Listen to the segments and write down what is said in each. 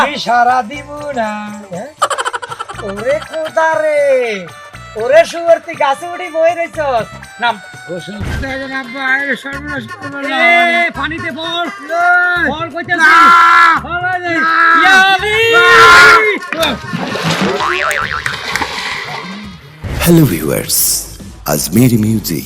আমি সারা দিব না। ওরে খোদা রে, ওরে শুয়োর তুই গাছে উঠি বই রইছস। নাম গোসল করতে হবে না আব্বা, এর সর্বনাশ করবে না। পানিতে পড়, পড় কইতেছি। ইয়া আলী! হ্যালো ভিউয়ার্স, আজমের music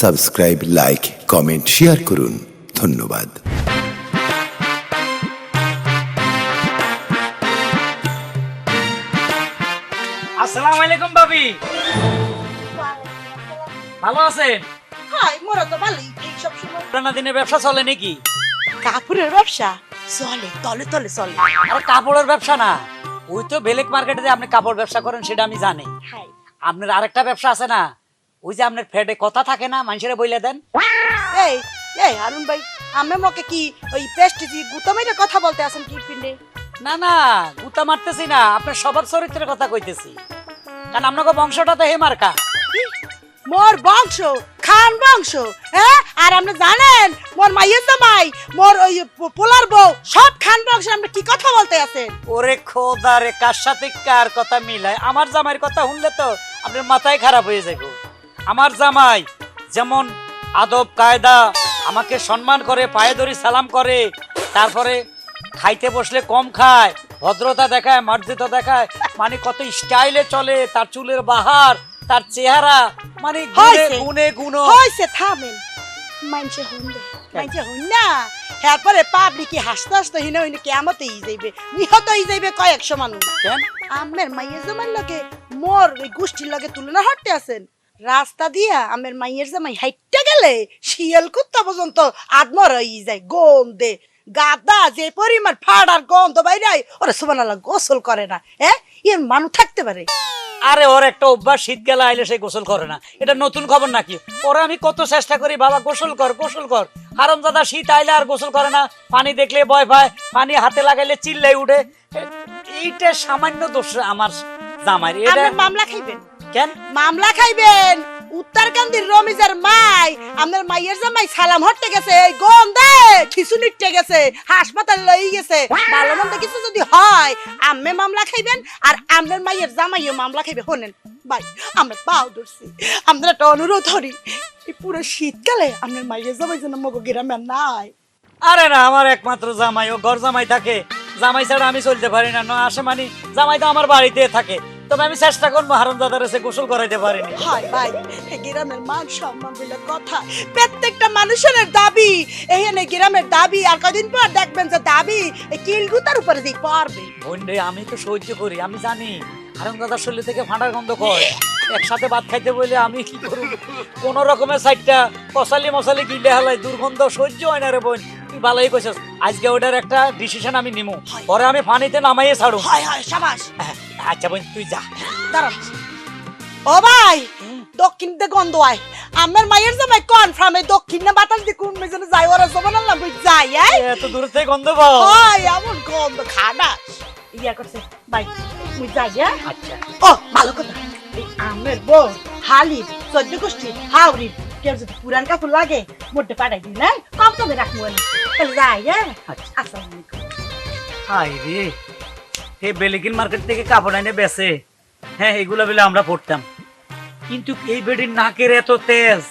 subscribe, like, comment, share করুন। ধন্যবাদ। আসসালামু আলাইকুম ভাবি, ভালো আছেন? হাই মোরা তো ভালোই এই সব সময় পুরানা দিনের ব্যবসা চলে নাকি? কাপড়ের ব্যবসা চলে তলে তলে চলে। আরে কাপড়ের ব্যবসা না, ওই তো বেলেগ মার্কেটে যে আপনি কাপড় ব্যবসা করেন সেটা আমি জানি। হাই আপনার আরেকটা ব্যবসা আছে না, ওই যে আপনার ফেডে কথা থাকে না, মানুষেরা বইলে দেন। এই এই হারুন ভাই, আমি মকে কি ওই পেস্টিজি গুতামের কথা বলতে আছেন কি পিন্ডে? না না, গুতা মারতেছি না, আপনার স্বভাব চরিত্রের কথা কইতেছি। কারণ আপনাকে বংশটা তো হে মার্কা। কি? মোর বংশ খান বংশ, হ্যাঁ? আর আপনি জানেন মোর মাইয়ের জামাই, মোর ওই পোলার বউ সব খান বংশ। আপনি কি কথা বলতে আছেন? ওরে খোদা রে, কার সাথে কার কথা মিলায়? আমার জামাইয়ের কথা শুনলে তো আপনার মাথায় খারাপ হয়ে যাবে। আমার জামাই যেমন আদব কায়দা, আমাকে সম্মান করে, পায়ে ধরি সালাম করে, তারপরে খাইতে বসলে কম খায়, ভদ্রতা দেখায়, মর্যাদা দেখায়, মানে কত স্টাইলে চলে, তার চুলের বাহার, তার চেহারা, মানে গুণে গুণে গুণ। হইছে থামেন, মাইনছে হুনবে মাইনছে হুন না। এরপরে পাবলিকে হাসতে হাসতে হিনে হইনে কেমতেই যাইবে, নিহতই যাইবে কয়েকশো মানুষ। কেন? আমের মাইয়ের জামাই লগে মোর ওই গোষ্ঠীর লগে তুলনা হটতে আছেন? রাস্তা দিয়া আমের মাইয়ের জামাই হাইটটা গেলে শিয়াল কুত্তা পর্যন্ত আদমর হয়ে যায় গন্ধে। গাদা যে পরিমাণ ফাড়ার গন্ধ বাইরে, ওরা সুবহানাল্লাহ গোসল করে না। এর মানুষ থাকতে পারে? আরে ওর একটা অভ্যাস, শীতকালে আইলে সে গোসল করে না, এটা নতুন খবর নাকি? ওরা আমি কত চেষ্টা করি, বাবা গোসল কর গোসল কর, হারামজাদা শীত আইলে আর গোসল করে না, পানি দেখলে ভয় পায়, পানি হাতে লাগাইলে চিল্লাই উঠে। এইটা সামান্য দোষ আমার জামাই। এটা আপনি মামলা খাইবেন? কেন মামলা খাইবেন? উত্তরকান্দির রমিজার মাই আপনার মাইয়ের জামাই সালাম হটতে গেছে, এই গন্ধে খিচুনিটে গেছে, হাসপাতাল লই গেছে। ভালো মন্দ কিছু যদি হয় আম্মে মামলা খাইবেন, আর আপনার মাইয়ের জামাইও মামলা খাইবে। শোনেন ভাই, আমরা পাও ধরছি, আমরা একটা অনুরোধ করি, এই পুরো শীতকালে আপনার মাইয়ের জামাই যেন মগো গ্রামে নাই। আরে না, আমার একমাত্র জামাই, ও ঘর জামাই থাকে, জামাই ছাড়া আমি চলতে পারি না। না আসে মানে জামাই তো আমার বাড়িতে থাকে, তবে আমি চেষ্টা করবো হারামজাদার এসে গোসল করাইতে পারিনি। হাই ভাই, এই গ্রামের মান সম্মান বলে কথা, প্রত্যেকটা মানুষের দাবি, এখানে গ্রামের দাবি। আর কদিন পর দেখবেন যে দাবি এই কিলগুতার উপরে দিয়ে পড়বে। বন্ধে আমি তো সহ্য করি, আমি জানি হারামজাদার শরীর থেকে ফাঁটার গন্ধ কয়, একসাথে ভাত খাইতে বলে আমি কি করব, কোন রকমের সাইডটা কসালি মশালি গিলে হালাই, দুর্গন্ধ সহ্য হয় না রে বোন। তুই ভালোই কইছস, আজকে ওটার একটা ডিসিশন আমি নিমু, পরে আমি পানিতে নামাইয়ে ছাড়ু। হায় হায় সাবাস। আচ্ছা বোন তুই যা। দাঁড়ান ও ভাই, দক্ষিণ দিকে গন্ধ আয়। আমার মায়ের জামাই কনফার্ম এই দক্ষিণ না বাতাস দিয়ে কোন মেজনে যায়, ওরা সুবহানাল্লাহ বুঝ যায়। এত দূর থেকে গন্ধ পাও? হায় এমন গন্ধ খানা ইয়া করছে ভাই, মুই যাই। আচ্ছা ও ভালো কথা, এই আমের বউ হালির 14 গোষ্ঠী হাওড়ির কেউ যদি পুরান কাপড় লাগে মোটে পাঠাই দিন, না কম কমে রাখবো না। তাহলে যাই। আসসালামু আলাইকুম। হাই রে, এই বেলিকিন মার্কেট থেকে কাপড় এনে বেচে, হ্যাঁ এগুলো বলে আমরা পড়তাম, কিন্তু এই বেডির নাকের এত তেজ,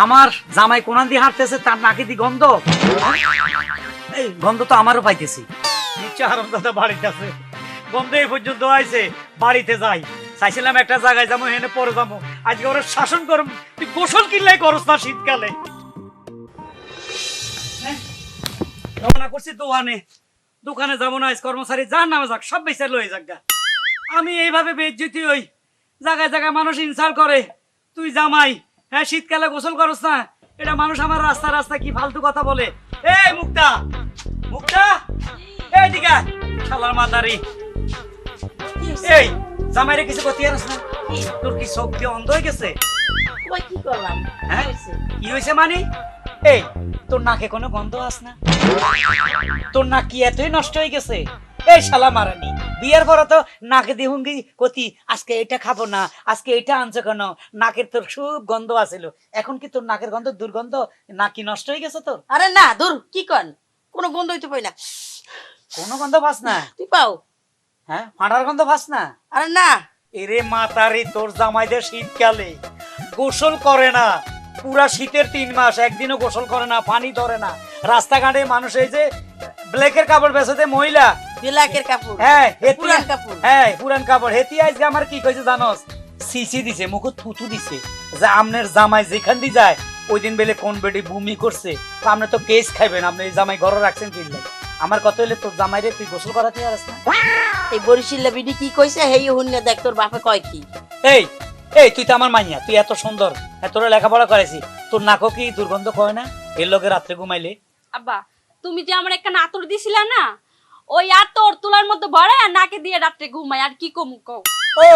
আমার জামাই কোনান দিয়ে হাঁটতেছে, তার নাকে দি গন্ধ, এই গন্ধ তো আমারও পাইতেছি। নিশ্চয় হারামজাদা বাড়িতে আছে, গন্ধ এই পর্যন্ত আইছে, বাড়িতে যাই। চাইছিলাম একটা জায়গায় যাবো, হেনে পরে যাবো, আজকে ওরা শাসন করম, তুই গোসল কিনলাই করস না শীতকালে। রওনা করছি দোকানে, দোকানে যাবো না, আজ কর্মচারী যার নামে যাক সব বেচার লয়ে যাক গা। আমি এইভাবে বেজ্জতি হই, জায়গায় জায়গায় মানুষ ইনসাল্ট করে, তুই জামাই হ্যাঁ শীতকালে গোসল করস না, এটা মানুষ আমার রাস্তা রাস্তা কি ফালতু কথা বলে। এই মুক্তা, মুক্তা এই দিকে শালার মাতারি, এই জামাইরে কিছু করতে পারছ না? তোর কি চোখ দিয়ে অন্ধ হয়ে গেছে? কি করলাম? হ্যাঁ কি হয়েছে মানে? এই তোর নাকে কোনো গন্ধ আস না? তোর নাক কি এতই নষ্ট হয়ে গেছে? এই শালা মারানি, বিয়ের পরে তো নাকে দিহুঙ্গি কতি, আজকে এটা খাবো না, আজকে এটা আনছো কেন, নাকের তোর খুব গন্ধ আছিল, এখন কি তোর নাকের গন্ধ দুর্গন্ধ, নাকি নষ্ট হয়ে গেছে তোর? আরে না দূর, কি কন, কোনো গন্ধ হইতে পাই না। কোনো গন্ধ পাস না? তুই পাও? হ্যাঁ, ফাটার গন্ধ পাস না? আরে না, এরে মাতারি, তোর জামাইদের শীতকালে গোসল করে না, পুরা শীতের 3 মাস একদিনও গোসল করে না, পানি ধরে না। রাস্তাঘাটে মানুষ এই যে ব্ল্যাকের কাপড় বেচতে মহিলা, বিলাকের কাপড়, হ্যাঁ পুরান কাপড়। হ্যাঁ পুরান কাপড়, হেতি আজকে আমার কি কইছে জানোস? সিসি দিছে, মুখ থুতু দিছে যে আমনের জামাই যেখান দিয়ে যায় ওই দিন বেলে কোন বেডি ভূমি করছে, তো আপনি তো কেস খাইবেন, আপনি এই জামাই ঘরে রাখছেন কি লাগে? আমার কথা হইলে তোর জামাইরে তুই গোসল করাতে পারিস না? এই বরিশিল্লা বিডি কি কইছে হেই হুন্নে দেখ তোর বাপে কয় কি। এই এই তুই তো আমার মাইয়া, তুই এত সুন্দর, তোর লেখাপড়া করেছি, তোর নাকও কি দুর্গন্ধ কয় না এর লগে রাত্রে ঘুমাইলে? আব্বা তুমি যে আমার একটা আতর দিছিলা না, ওই আতর তুলার মধ্যে ভরে আর নাকে দিয়ে রাত্রে ঘুমাই, আর কি কম কও। ও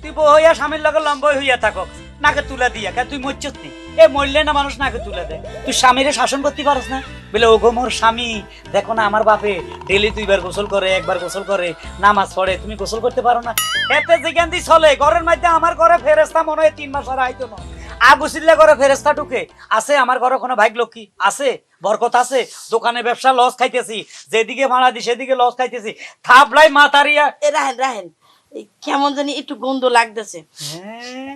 তুই বইয়া স্বামীর লগে লম্বই হইয়া থাকো, নাকে তুলা দিয়া কে তুই মরছিস নি? এ মরলে না মানুষ নাকে তুলে দেয়, তুই স্বামীরে শাসন করতে পারস না? বলে ও গো মোর স্বামী, দেখো না আমার বাপে ডেলি 2 বার গোসল করে, 1 বার গোসল করে, নামাজ পড়ে, তুমি গোসল করতে পারো না? এতে যেখান দিয়ে চলে ঘরের মধ্যে, আমার ঘরে ফেরেস্তা মনে হয় 3 মাস আর আইতো না। আগুসিল্লা ঘরে ফেরেস্তা ঢুকে আছে, আমার ঘরে কোনো ভাগ্য লক্ষ্মী আছে, বরকত আছে, দোকানে ব্যবসা লস খাইতেছি, যেদিকে ভাড়া দি সেদিকে লস খাইতেছি, থাবলাই মাতারিয়া। এ রাহেন রাহেন, এই কেমন জানি একটু গন্ধ লাগতেছে। হ্যাঁ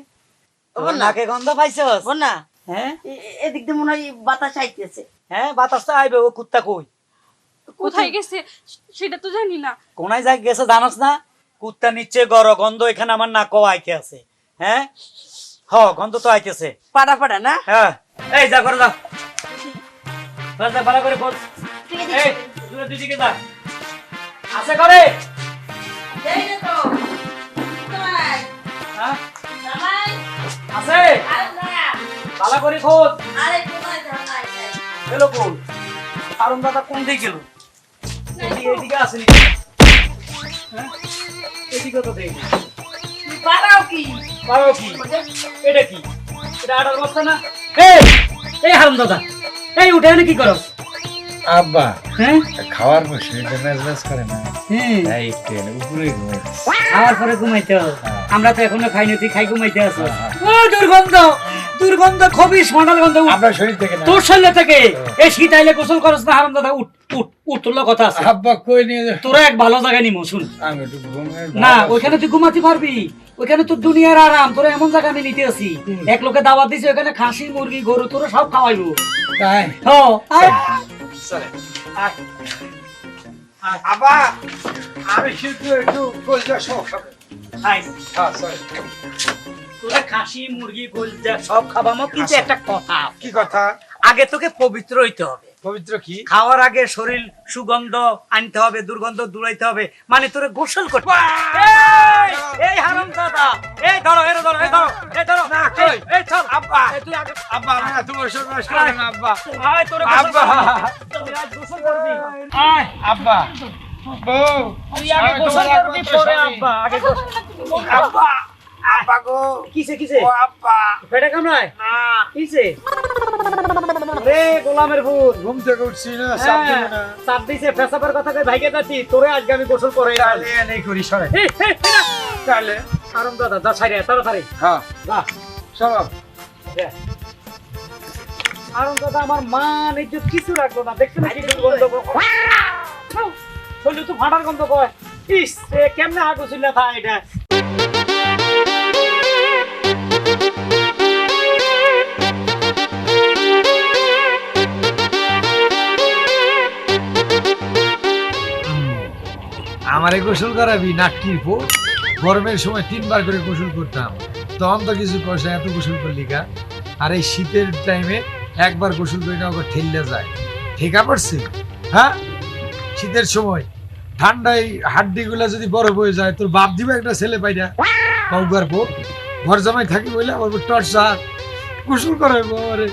তোর নাকে গন্ধ পাইছস? না হ্যাঁ এদিক দিয়ে মনে হয় বাতাস আইতেছে। হ্যাঁ বাতাসটা আইবে, ও কুত্তা কই? কোথায় গেছে সেটা তো জানি না। কোনায় যাই গেছে জানোস না? কুত্তা নিচ্ছে গড় গন্ধ, এখানে আমার নাকও আইতে আছে। হ্যাঁ হ গন্ধ তো আইতেছে। পাড়া পাড়া না? হ্যাঁ এই যা করে যা, যা ভালো করে বল। ঠিক আছে, এই দূরে দুদিকে যা, আছে করে। এই না তো জামাই, হ্যাঁ জামাই আছে, আরে না, ভালো করে খোঁজ। আরে জামাই জামাই গেল কোন? আরুন দাদা কোন দিকে গেল? এদিকে আসেনি? হ্যাঁ এদিকে তো দেখি। পাড়াও কি? পারো কি? এটা কি? এটা আটার বস্তা না? এই হারুন দাদা, এই উঠে এনে কি করো? আব্বা হ্যাঁ খাওয়ার পর শরীরটা মেজমেজ করে না, হ্যাঁ তাই একটু এনে উপরে ঘুমাই। খাওয়ার পরে ঘুমাইতে হবে। আমরা তো এখনো খাইনি, তুই খাই ঘুমাইতে আছো। ও দুর্গন্ধ, দুর্গন্ধ, খুবই সমানাল গন্ধ। আপনার শরীর থেকে না তোর শরীর থেকে এই শীত আইলে গোসল করস না হারাম দাদা? উঠ উঠ উঠ, তোর লগে কথা আছে। আব্বা কই নিয়ে যাও? তোরা এক ভালো জায়গায় নিমো, শুন। আমি একটু ঘুমের না ওইখানে তুই ঘুমাতে পারবি, ওইখানে তোর দুনিয়ার আরাম। তোরা এমন জায়গা আমি নিতে আসি, এক লোকে দাওয়াত দিছি, ওখানে খাসি মুরগি গরু তোরা সব খাওয়াইবো। তাই হ্যাঁ আয়। আয়। আব্বা আমি শুধু একটু কলজা সব খাবো। আয়। হ্যাঁ সরি। তোরা খাসি মুরগি গোলজা সব খাবামো, কিন্তু একটা কথা, কি কথা? আগে তোকে পবিত্র হইতে হবে। পবিত্র কি? খাওয়ার আগে শরীর সুগন্ধ আনতে হবে, দুর্গন্ধ দূরাইতে হবে, মানে তোরে গোসল করতে। এই হারাম দাদা, এই ধরো, এই ধরো, এই ধরো, এই ধরো, না, কই? এই চল আব্বা এই তুই আগে আব্বা আমি এত বছর বয়স করে না আব্বা। আয়, তোরে গোসল আব্বা। করবি। তুই আজ গোসল করবি। আয়, আব্বা বউ তুই আগে আমি গোসল তোমার করবি, একমাত্র পরে স্বামী। আব্বা আগে গোসল। আব্বা আব্বা গো কিসে কিসে? ও আব্বা পেটে কামড়ায়? না কিসে? রে গোলামের ভূত, ঘুম থেকে উঠছি না চাপ দেবো না। চাপ দিছে, পেশাবের কথা কই ভাইকে যাচ্ছি, তোরে আজকে আমি গোসল করে তাহলে এনেই করি সরে তাহলে আরাম দাদা যা ছাইরে তাড়াতাড়ি হ্যাঁ যা। সব আরাম দাদা আমার মান ইজ্জত কিছু রাখলো না, দেখছেন কি দুর্গন্ধ চলি, তো ফাটার গন্ধ কয়। ইস এ কেমনে আগুছিল থা এটা। আমারে গোসল করাবি নাটকির পো? গরমের সময় 3 বার করে গোসল করতাম, তখন তো কিছু কষা এত গোসল করলি কা? আর এই শীতের টাইমে একবার গোসল করে না ওকে ঠেললে যায়, ঠিকা পড়ছে? হ্যাঁ শীতের সময় ঠান্ডায় হাড্ডি গুলা যদি বরফ হয়ে যায়, তোর বাপ দিবে একটা ছেলে পাইনা পাউগার পো, ঘর জামাই থাকি বলে আমার টর্চার গোসল করাইবো আমারে।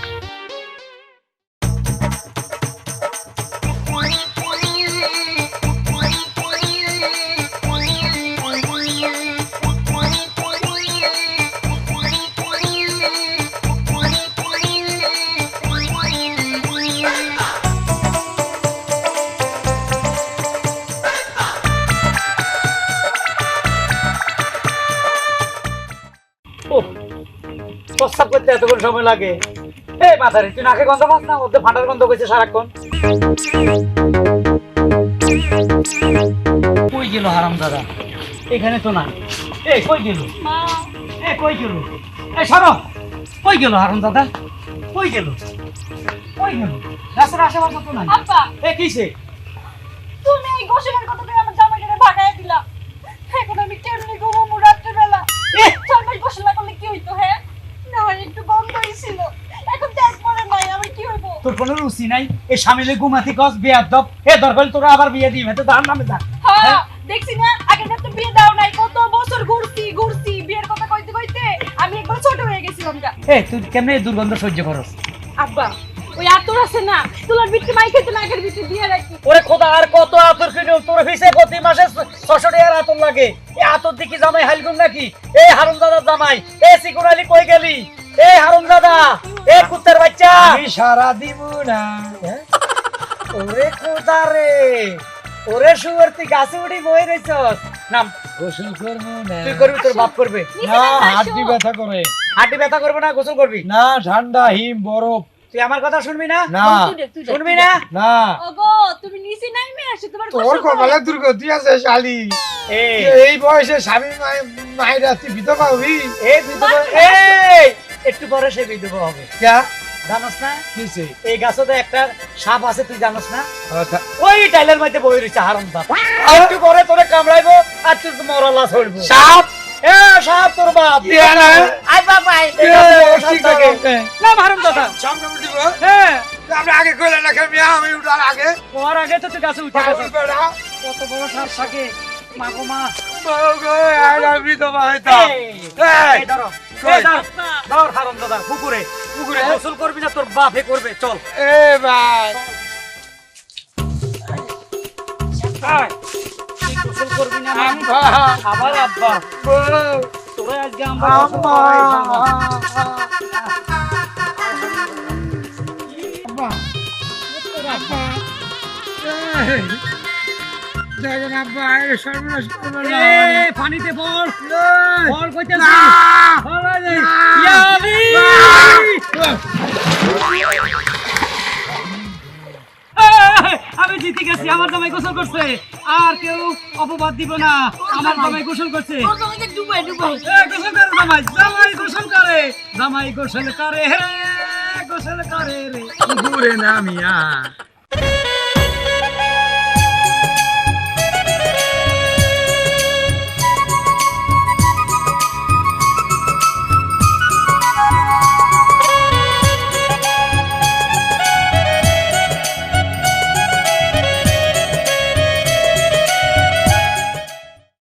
প্রস্তাব করতে এতক্ষণ সময় লাগে? এই মাথারে তুই নাকে গন্ধ পাস না? ওদের ফাটার গন্ধ কইছে সারাক্ষণ। দাদা এখানে তো না। এই কই গেল? মা এ কই গেল? এ সরো, কই গেল হারুন দাদা? কই গেল? কই গেল? রাস্তার আশেপাশে তো নাই। আব্বা এ কিসে? তুমি এই গোসলের কথা দিয়ে আমার জামাইটারে ভাগায় দিলা। এখন আমি কেমনি ঘুমাবো রাত্রেবেলা? এ! 4 মাস গোসল না করলে কি হইতো হ্যাঁ? না হয় একটু বন্ধ হয়েছিল, এখন তো একবারে নাই, আমার কি হইব? তোর কোনো রুচি নাই এই স্বামীলে ঘুমাতি কস বেয়াদব। এ দরকার তোরা আবার বিয়ে দিই তো তার নামে যা। হ্যাঁ দেখছি না, আগে না তো বিয়ে দাও নাই, কত বছর ঘুরছি ঘুরছি, বিয়ের কথা কইতে কইতে আমি একবার ছোট হয়ে গেছিলাম গা। এ তুই কেমনে এই দুর্গন্ধ সহ্য করস? আব্বা ওই আতর আছে না, তুলার বিটে মাই খেতে না খেতে বিটে দিয়ে রাখি। ওরে খোদা আর কত আতর কিনো তোর ফিসে প্রতি মাসে 600 টাকার আতর লাগে। এই আতর দেখি জামাই হালগুন নাকি? এই হারুন দাদার জামাই, এ সিকুরালি কই গেলি? এই হারুন দাদা, এ কুত্তার বাচ্চা, আমি সারা দিব না। ওরে খোদা রে, ওরে শুয়োর তুই গাছে উঠি বই রইছস। নাম গোসল করবো না। তুই করবি, তোর বাপ করবে। না, হাড্ডি ব্যথা করে। হাঁটি ব্যথা করবে না, গোসল করবি। না, ঠান্ডা হিম বরফ। তুই আমার কথা শুনবি না? না শুনবি না? না, ওগো তুমি নিচে নাইমে আসো, তোমার তোর গোসল করো। কপালে দুর্গতি আছে শালি। এই এই বয়সে স্বামী মায়ের রাত্রি বিধবা হবি। এই বিধবা, এই একটু পরে সে বিধবা হবে। ক্যা জানোস না কিসে? এই গাছতে একটা সাপ আছে, তুই জানোস না? ওই টাইলের মধ্যে বই রইছে হারাম বাপ। একটু পরে তোরে কামড়াইবো আর তুই মরালা ছড়বো। সাপ এ সাপ তোর বাপ। দিয়া না। আই বাপ আই। এ, সাপ ঠিক থাকে। আছে। না হারাম দাদা। সামনে উঠিব। হ্যাঁ আপনি আগে কইলেন না কেন আমি উঠার আগে? তোমার আগে তো তুই গাছে উঠে পাগল গেছিস। বেড়া। কত বড় সাপ থাকে মা গো মা। বউ গো, আমি বিধবা হইতাম। এই ধরো, এই ধর, ধর হারাম দাদা, পুকুরে পুকুরে গোসল করবি না, তোর বাপে করবে। চল এ ভাই, আয়। তুই গোসল করবি না মানে? আম্মা, আবার আব্বা, বউ, তোরা আজকে আমরা গোসল আম্মা, করাই যাবো। আম্মা, এই, দেখেন আব্বা, এই সর্বনাশ করবেন না এ, আমারে। পানিতে পড়, এই, পড় কইতেছি। না, পড়া যায়। না, ইয়া আলী! আমি জিতে গেছি, আমার জামাই গোসল করছে, আর কেউ অপবাদ দিব না। আমার জামাই গোসল করছে। ওর তোমাকে ডুবাই ডুবাই। এ, গোসল করে জামাই, জামাই গোসল করে, জামাই গোসল করে রে, গোসল করে রে। পুকুরে নামিয়া